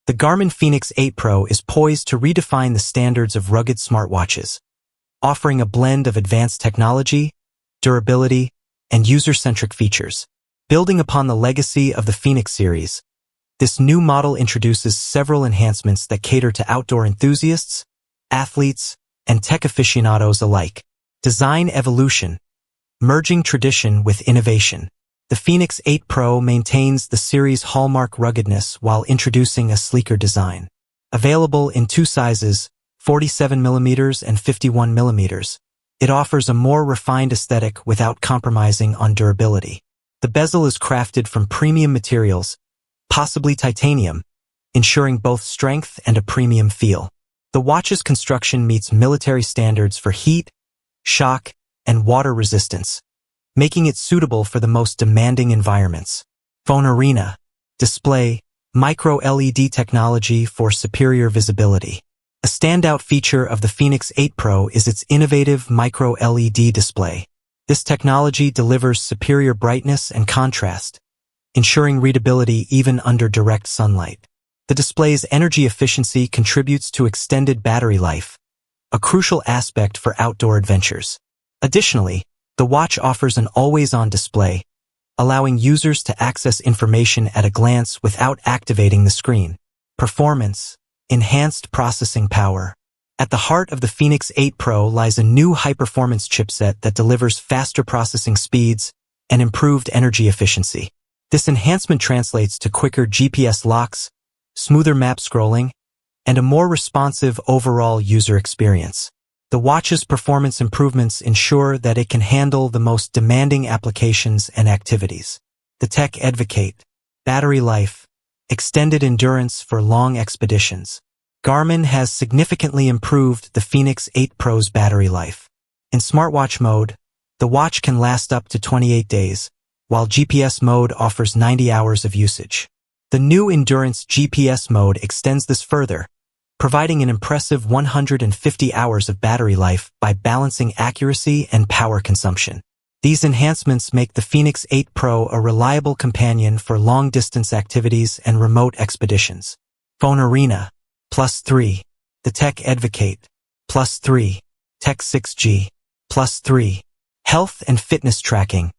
The Garmin Fenix 8 Pro is poised to redefine the standards of rugged smartwatches, offering a blend of advanced technology, durability, and user-centric features. Building upon the legacy of the Fenix series, this new model introduces several enhancements that cater to outdoor enthusiasts, athletes, and tech aficionados alike. Design evolution, merging tradition with innovation. The Fenix 8 Pro maintains the series' hallmark ruggedness while introducing a sleeker design. Available in two sizes, 47mm and 51mm, it offers a more refined aesthetic without compromising on durability. The bezel is crafted from premium materials, possibly titanium, ensuring both strength and a premium feel. The watch's construction meets military standards for heat, shock, and water resistance, making it suitable for the most demanding environments. Forerunner display, micro-LED technology for superior visibility. A standout feature of the Fenix 8 Pro is its innovative micro-LED display. This technology delivers superior brightness and contrast, ensuring readability even under direct sunlight. The display's energy efficiency contributes to extended battery life, a crucial aspect for outdoor adventures. Additionally, the watch offers an always-on display, allowing users to access information at a glance without activating the screen. Performance, enhanced processing power. At the heart of the Fenix 8 Pro lies a new high-performance chipset that delivers faster processing speeds and improved energy efficiency. This enhancement translates to quicker GPS locks, smoother map scrolling, and a more responsive overall user experience. The watch's performance improvements ensure that it can handle the most demanding applications and activities. The tech advocate, battery life, extended endurance for long expeditions. Garmin has significantly improved the Fenix 8 Pro's battery life. In smartwatch mode, the watch can last up to 28 days, while GPS mode offers 90 hours of usage. The new Endurance GPS mode extends this further, providing an impressive 150 hours of battery life by balancing accuracy and power consumption. These enhancements make the Fenix 8 Pro a reliable companion for long-distance activities and remote expeditions. Forerunner +3, the Tech Advocate +3, Tech 6G +3, health and fitness tracking,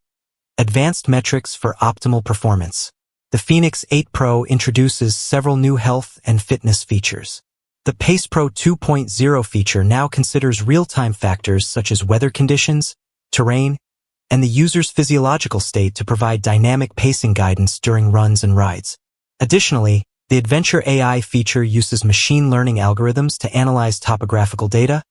advanced metrics for optimal performance. The Fenix 8 Pro introduces several new health and fitness features. The Pace Pro 2.0 feature now considers real-time factors such as weather conditions, terrain, and the user's physiological state to provide dynamic pacing guidance during runs and rides. Additionally, the Adventure AI feature uses machine learning algorithms to analyze topographical data,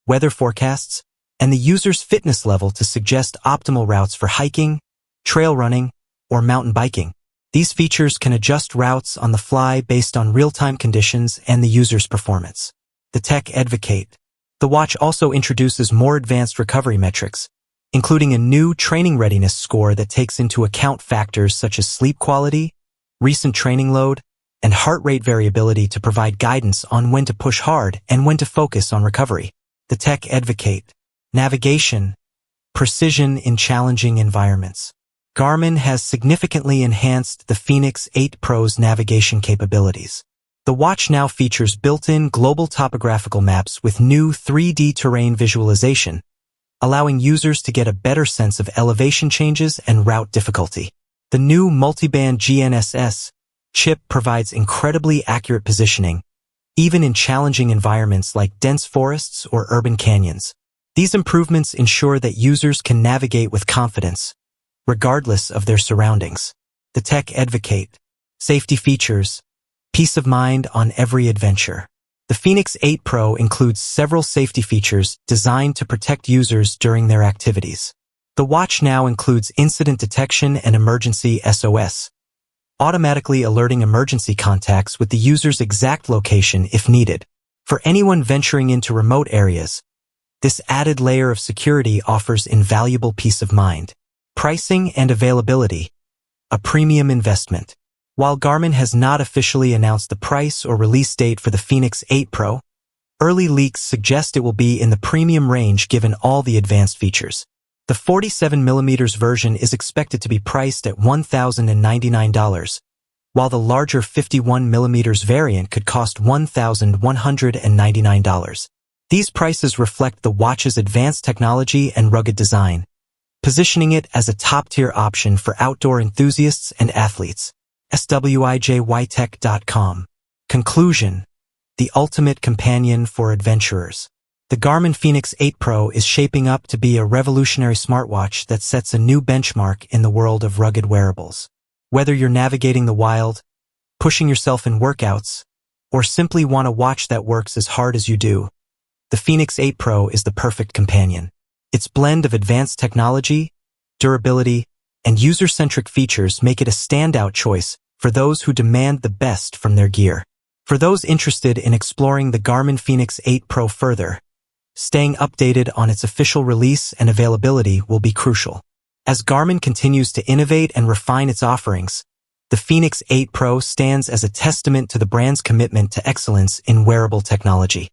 weather forecasts, and the user's fitness level to suggest optimal routes for hiking, trail running, or mountain biking. These features can adjust routes on the fly based on real-time conditions and the user's performance. The Tech Advocate. The watch also introduces more advanced recovery metrics, including a new training readiness score that takes into account factors such as sleep quality, recent training load, and heart rate variability to provide guidance on when to push hard and when to focus on recovery. The Tech Advocate. Navigation. Precision in challenging environments. Garmin has significantly enhanced the Fenix 8 Pro's navigation capabilities. The watch now features built-in global topographical maps with new 3D terrain visualization, allowing users to get a better sense of elevation changes and route difficulty. The new multiband GNSS chip provides incredibly accurate positioning, even in challenging environments like dense forests or urban canyons. These improvements ensure that users can navigate with confidence, regardless of their surroundings. The Tech Advocate. Safety features. Peace of mind on every adventure. The Fenix 8 Pro includes several safety features designed to protect users during their activities. The watch now includes incident detection and emergency SOS, automatically alerting emergency contacts with the user's exact location if needed. For anyone venturing into remote areas, this added layer of security offers invaluable peace of mind. Pricing and availability. A premium investment. While Garmin has not officially announced the price or release date for the Fenix 8 Pro, early leaks suggest it will be in the premium range given all the advanced features. The 47mm version is expected to be priced at $1,099, while the larger 51mm variant could cost $1,199. These prices reflect the watch's advanced technology and rugged design, positioning it as a top-tier option for outdoor enthusiasts and athletes. SWIJYtech.com. Conclusion: the ultimate companion for adventurers. The Garmin Fenix 8 Pro is shaping up to be a revolutionary smartwatch that sets a new benchmark in the world of rugged wearables. Whether you're navigating the wild, pushing yourself in workouts, or simply want a watch that works as hard as you do, the Fenix 8 Pro is the perfect companion. Its blend of advanced technology, durability, and user-centric features make it a standout choice for those who demand the best from their gear. For those interested in exploring the Garmin Fenix 8 Pro further, staying updated on its official release and availability will be crucial. As Garmin continues to innovate and refine its offerings, the Fenix 8 Pro stands as a testament to the brand's commitment to excellence in wearable technology.